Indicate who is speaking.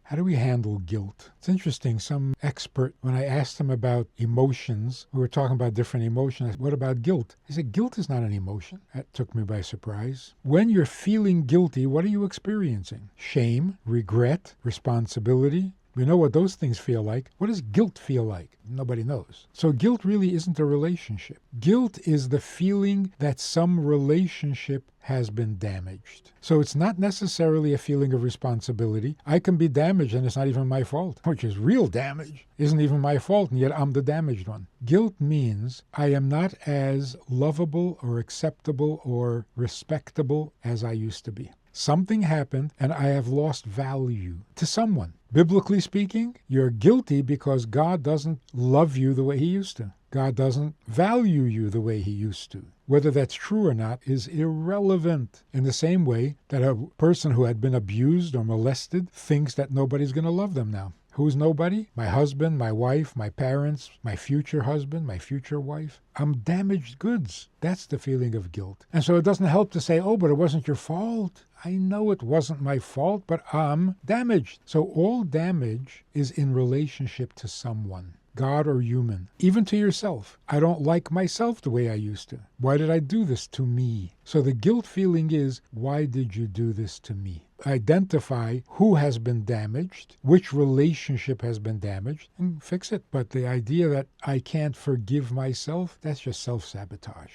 Speaker 1: How do we handle guilt? It's interesting. Some expert, when I asked him about emotions, we were talking about different emotions. What about guilt? He said, guilt is not an emotion. That took me by surprise. When you're feeling guilty, what are you experiencing? Shame, regret, responsibility. We know what those things feel like. What does guilt feel like? Nobody knows. So guilt really isn't a relationship. Guilt is the feeling that some relationship has been damaged. So it's not necessarily a feeling of responsibility. I can be damaged and it's not even my fault, which is real damage. Isn't even my fault, and yet I'm the damaged one. Guilt means I am not as lovable or acceptable or respectable as I used to be. Something happened and I have lost value to someone. Biblically speaking, you're guilty because God doesn't love you the way he used to. God doesn't value you the way he used to. Whether that's true or not is irrelevant. In the same way that a person who had been abused or molested thinks that nobody's going to love them now. Who's nobody? My husband, my wife, my parents, my future husband, my future wife. I'm damaged goods. That's the feeling of guilt. And so it doesn't help to say, oh, but it wasn't your fault. I know it wasn't my fault, but I'm damaged. So all damage is in relationship to someone. God or human, even to yourself. I don't like myself the way I used to. Why did I do this to me? So the guilt feeling is, why did you do this to me? Identify who has been damaged, which relationship has been damaged, and fix it. But the idea that I can't forgive myself, that's just self-sabotage.